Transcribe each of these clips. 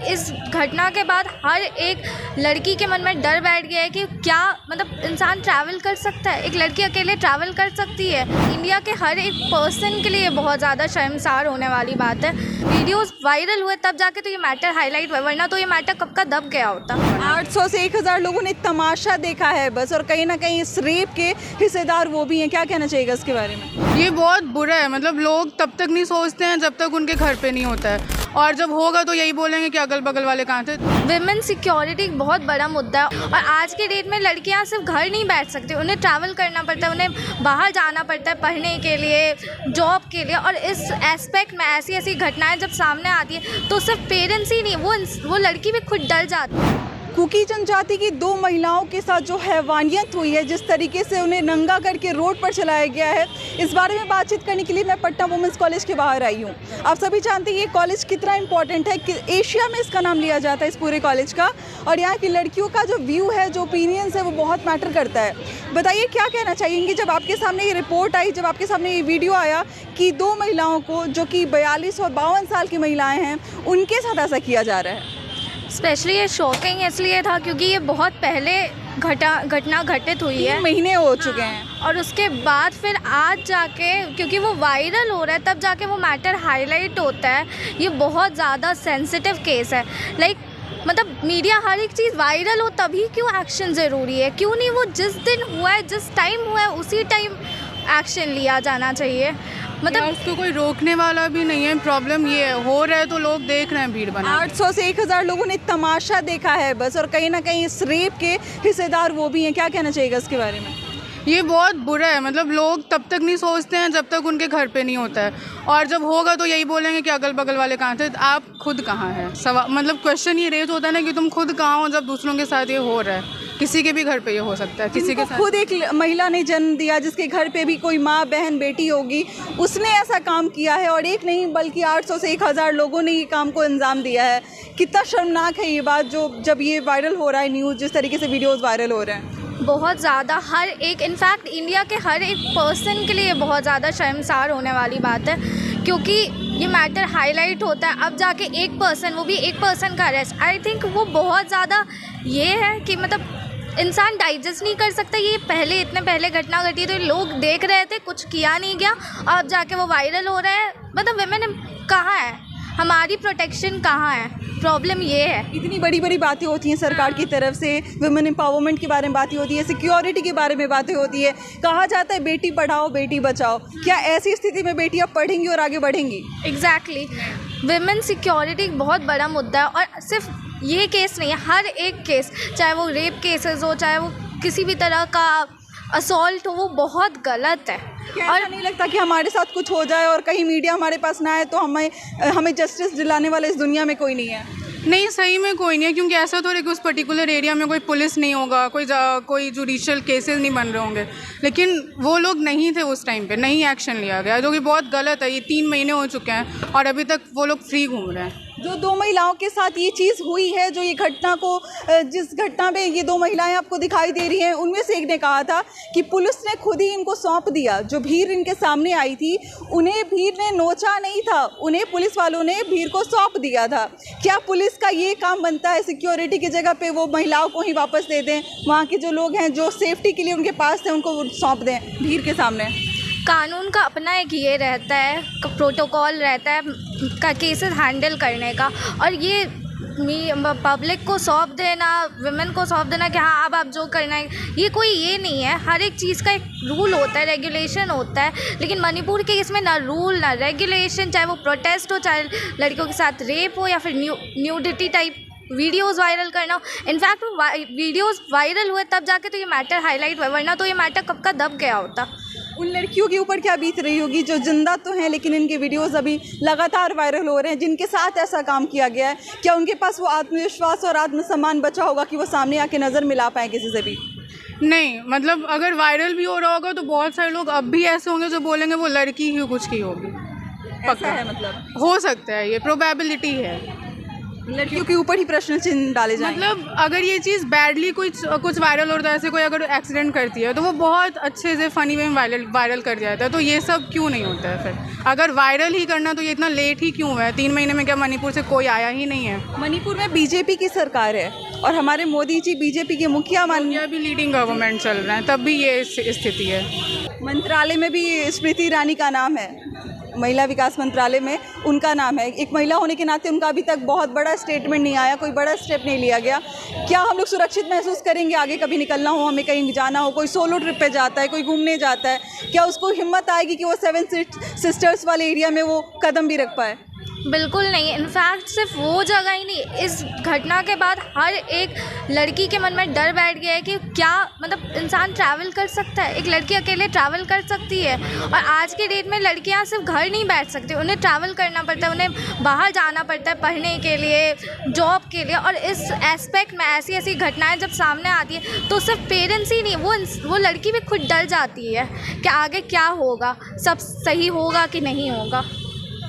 इस घटना के बाद हर एक लड़की के मन में डर बैठ गया है कि क्या मतलब इंसान ट्रैवल कर सकता है, एक लड़की अकेले ट्रैवल कर सकती है। इंडिया के हर एक पर्सन के लिए बहुत ज़्यादा शर्मसार होने वाली बात है। वीडियोस वायरल हुए तब जाके तो ये मैटर हाईलाइट हुआ, वरना तो ये मैटर कब का दब गया होता। 800 से 1000 लोगों ने तमाशा देखा है बस, और कहीं ना कहीं इस रेप के हिस्सेदार वो भी हैं। क्या कहना चाहिएगा इसके बारे में? ये बहुत बुरा है। मतलब लोग तब तक नहीं सोचते हैं जब तक उनके घर पे नहीं होता है, और जब होगा तो यही बोलेंगे कि अगल बगल वाले कहाँ थे। विमेन सिक्योरिटी एक बहुत बड़ा मुद्दा है, और आज के डेट में लड़कियां सिर्फ घर नहीं बैठ सकती, उन्हें ट्रैवल करना पड़ता है, उन्हें बाहर जाना पड़ता है पढ़ने के लिए, जॉब के लिए। और इस एस्पेक्ट में ऐसी ऐसी घटनाएं जब सामने आती है तो सिर्फ पेरेंट्स ही नहीं, वो लड़की भी खुद डर जाती है। कुकी जनजाति की 2 महिलाओं के साथ जो हैवानियत हुई है, जिस तरीके से उन्हें नंगा करके रोड पर चलाया गया है, इस बारे में बातचीत करने के लिए मैं पटना वुमेंस कॉलेज के बाहर आई हूँ। आप सभी जानते हैं ये कॉलेज कितना इंपॉर्टेंट है, कि एशिया में इसका नाम लिया जाता है इस पूरे कॉलेज का, और यहाँ की लड़कियों का जो व्यू है, जो ओपिनियंस है, वो बहुत मैटर करता है। बताइए क्या कहना चाहेंगे जब आपके सामने ये रिपोर्ट आई, जब आपके सामने ये वीडियो आया कि 2 महिलाओं को, जो कि 42 और 52 साल की महिलाएँ हैं, उनके साथ ऐसा किया जा रहा है? स्पेशली ये शॉकिंग इसलिए था क्योंकि ये बहुत पहले घटना घटित हुई है, 3 महीने हो चुके हैं, और उसके बाद फिर आज जाके क्योंकि वो वायरल हो रहा है तब जाके वो मैटर हाईलाइट होता है। ये बहुत ज़्यादा सेंसिटिव केस है। मतलब मीडिया हर एक चीज़ वायरल हो तभी क्यों एक्शन ज़रूरी है? क्यों नहीं वो जिस दिन हुआ है, जिस टाइम हुआ है, उसी टाइम एक्शन लिया जाना चाहिए? मतलब उसको कोई रोकने वाला भी नहीं है। प्रॉब्लम ये हो रहा है तो लोग देख रहे हैं भीड़ बना। 800 से 1000 लोगों ने तमाशा देखा है बस, और कहीं ना कहीं इस रेप के हिस्सेदार वो भी हैं। क्या कहना चाहिएगा इसके बारे में? ये बहुत बुरा है। मतलब लोग तब तक नहीं सोचते हैं जब तक उनके घर पे नहीं होता है, और जब होगा तो यही बोलेंगे कि अगल बगल वाले कहाँ थे। आप खुद कहाँ हैं? मतलब क्वेश्चन ये रेज होता है ना कि तुम खुद कहाँ हो जब दूसरों के साथ ये हो रहा है। किसी के भी घर पे ये हो सकता है, किसी के साथ। खुद एक महिला ने जन्म दिया जिसके घर पे भी कोई माँ बहन बेटी होगी, उसने ऐसा काम किया है, और एक नहीं बल्कि 800 से 1000 लोगों ने ये काम को अंजाम दिया है। कितना शर्मनाक है ये बात, जो जब ये वायरल हो रहा है न्यूज़, जिस तरीके से वीडियोज़ वायरल हो रहे हैं। बहुत ज़्यादा हर एक, इनफैक्ट इंडिया के हर एक पर्सन के लिए बहुत ज़्यादा शर्मसार होने वाली बात है, क्योंकि ये मैटर हाईलाइट होता है अब जाके एक पर्सन, वो भी एक पर्सन का अरेस्ट। आई थिंक वो बहुत ज़्यादा ये है कि मतलब इंसान डाइजेस्ट नहीं कर सकता। ये पहले इतने पहले घटना घटी है तो लोग देख रहे थे, कुछ किया नहीं गया, अब जाके वो वायरल हो रहा है। मतलब विमेन कहाँ है? हमारी प्रोटेक्शन कहाँ है? प्रॉब्लम ये है। इतनी बड़ी बड़ी बातें होती हैं सरकार की तरफ से, वुमेन एम्पावरमेंट के बारे में बातें होती है, सिक्योरिटी के बारे में बातें होती है, कहा जाता है बेटी पढ़ाओ बेटी बचाओ। क्या ऐसी स्थिति में बेटियां पढ़ेंगी और आगे बढ़ेंगी? एग्जैक्टली। विमेन सिक्योरिटी एक बहुत बड़ा मुद्दा है, और सिर्फ ये केस नहीं है, हर एक केस, चाहे वो रेप केसेस हो, चाहे वो किसी भी तरह का असॉल्ट हो, वो बहुत गलत है। और नहीं लगता कि हमारे साथ कुछ हो जाए और कहीं मीडिया हमारे पास ना आए तो हमें जस्टिस दिलाने वाला इस दुनिया में कोई नहीं है? नहीं, सही में कोई नहीं है, क्योंकि ऐसा तो है कि उस पर्टिकुलर एरिया में कोई पुलिस नहीं होगा, कोई जुडिशियल केसेस नहीं बन रहे होंगे, लेकिन वो लोग नहीं थे उस टाइम पे, नहीं एक्शन लिया गया, जो कि बहुत गलत है। ये 3 महीने हो चुके हैं और अभी तक वो लोग फ्री घूम रहे हैं। जो 2 महिलाओं के साथ ये चीज़ हुई है, जो ये घटना को, जिस घटना में ये 2 महिलाएं आपको दिखाई दे रही हैं, उनमें से एक ने कहा था कि पुलिस ने खुद ही इनको सौंप दिया। जो भीड़ इनके सामने आई थी, उन्हें भीड़ ने नोचा नहीं था, उन्हें पुलिस वालों ने भीड़ को सौंप दिया था। क्या पुलिस का ये काम बनता है सिक्योरिटी की जगह पे वो महिलाओं को ही वापस दे दें? वहाँ के जो लोग हैं जो सेफ्टी के लिए उनके पास थे, उनको सौंप दें भीड़ के सामने? कानून का अपना एक ये रहता है, प्रोटोकॉल रहता है का केसेस हैंडल करने का, और ये पब्लिक को सौंप देना, वुमेन को सौंप देना कि हाँ अब आप जो करना है, ये कोई ये नहीं है। हर एक चीज़ का एक रूल होता है, रेगुलेशन होता है, लेकिन मणिपुर के इसमें ना रूल ना रेगुलेशन, चाहे वो प्रोटेस्ट हो, चाहे लड़कियों के साथ रेप हो, या फिर न्यूडिटी टाइप वीडियोस वायरल करना हो। इनफैक्ट वीडियोस वायरल हुए तब जाके तो ये मैटर हाईलाइट हुआ, वरना तो ये मैटर कब का दब गया होता। उन लड़कियों के ऊपर क्या बीत रही होगी जो जिंदा तो हैं लेकिन इनके वीडियोस अभी लगातार वायरल हो रहे हैं, जिनके साथ ऐसा काम किया गया है? क्या उनके पास वो आत्मविश्वास और आत्मसम्मान बचा होगा कि वो सामने आके नज़र मिला पाए किसी से भी? नहीं, मतलब अगर वायरल भी हो रहा होगा तो बहुत सारे लोग अब भी ऐसे होंगे जो बोलेंगे वो लड़की ही कुछ की होगी। ऐसा है, मतलब हो सकता है, ये प्रोबेबिलिटी है। लड़कियों के ऊपर ही प्रश्न चिन्ह डाले जाएं। मतलब अगर ये चीज़ बैडली कुछ वायरल होता है, ऐसे कोई अगर एक्सीडेंट करती है तो वो बहुत अच्छे से फ़नी वे में वायरल कर दिया जाता है, तो ये सब क्यों नहीं होता है फिर? अगर वायरल ही करना तो ये इतना लेट ही क्यों है? 3 महीने में क्या मणिपुर से कोई आया ही नहीं है? मणिपुर में बीजेपी की सरकार है और हमारे मोदी जी बीजेपी के मुखिया इंडिया भी लीडिंग गवर्नमेंट चल रहा है, तब भी ये स्थिति है। मंत्रालय में भी स्मृति ईरानी का नाम है, महिला विकास मंत्रालय में उनका नाम है। एक महिला होने के नाते उनका अभी तक बहुत बड़ा स्टेटमेंट नहीं आया, कोई बड़ा स्टेप नहीं लिया गया। क्या हम लोग सुरक्षित महसूस करेंगे आगे कभी निकलना हो, हमें कहीं जाना हो, कोई सोलो ट्रिप पे जाता है, कोई घूमने जाता है, क्या उसको हिम्मत आएगी कि वो 7 सिस्टर्स वाले एरिया में वो कदम भी रख पाए? बिल्कुल नहीं। इनफैक्ट सिर्फ वो जगह ही नहीं, इस घटना के बाद हर एक लड़की के मन में डर बैठ गया है कि क्या मतलब इंसान ट्रैवल कर सकता है, एक लड़की अकेले ट्रैवल कर सकती है। और आज के डेट में लड़कियां सिर्फ घर नहीं बैठ सकती, उन्हें ट्रैवल करना पड़ता है, उन्हें बाहर जाना पड़ता है पढ़ने के लिए, जॉब के लिए। और इस एस्पेक्ट में ऐसी ऐसी घटनाएं जब सामने आती है तो सिर्फ पेरेंट्स ही नहीं, वो लड़की भी खुद डर जाती है कि आगे क्या होगा, सब सही होगा कि नहीं होगा।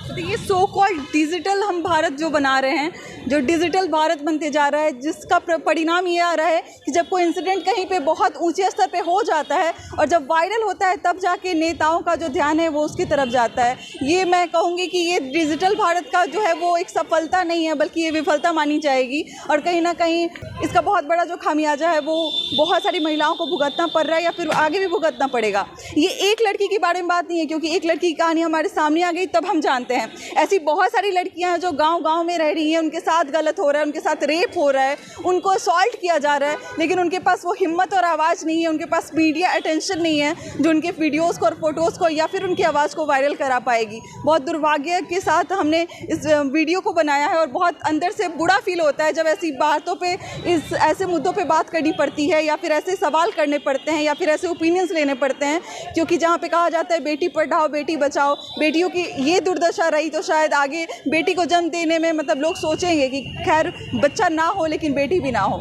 तो ये सो कॉल्ड डिजिटल हम भारत जो बना रहे हैं, जो डिजिटल भारत बनते जा रहा है, जिसका परिणाम ये आ रहा है कि जब कोई इंसिडेंट कहीं पे बहुत ऊंचे स्तर पे हो जाता है और जब वायरल होता है तब जाके नेताओं का जो ध्यान है वो उसकी तरफ जाता है। ये मैं कहूँगी कि ये डिजिटल भारत का जो है वो एक सफलता नहीं है, बल्कि ये विफलता मानी जाएगी। और कहीं ना कहीं इसका बहुत बड़ा जो खामियाजा है वो बहुत सारी महिलाओं को भुगतना पड़ रहा है या फिर आगे भी भुगतना पड़ेगा। ये एक लड़की के बारे में बात नहीं है, क्योंकि एक लड़की की कहानी हमारे सामने आ गई तब हम जानते हैं। ऐसी बहुत सारी लड़कियां हैं जो गांव-गांव में रह रही हैं, उनके साथ गलत हो रहा है, उनके साथ रेप हो रहा है, उनको असॉल्ट किया जा रहा है, लेकिन उनके पास वो हिम्मत और आवाज़ नहीं है, उनके पास मीडिया अटेंशन नहीं है जो उनके वीडियोज़ को और फोटोज़ को या फिर उनकी आवाज़ को वायरल करा पाएगी। बहुत दुर्भाग्य के साथ हमने इस वीडियो को बनाया है और बहुत अंदर से बुरा फील होता है जब ऐसी बातों पर ऐसे मुद्दों पर बात करनी पड़ती है या फिर ऐसे सवाल करने पड़ते हैं या फिर ऐसे ओपिनियंस लेने पड़ते हैं। क्योंकि जहाँ पे कहा जाता है बेटी पढ़ाओ बेटी बचाओ, बेटियों की ये दुर्दशा रही तो शायद आगे बेटी को जन्म देने में मतलब लोग सोचेंगे कि खैर बच्चा ना हो लेकिन बेटी भी ना हो।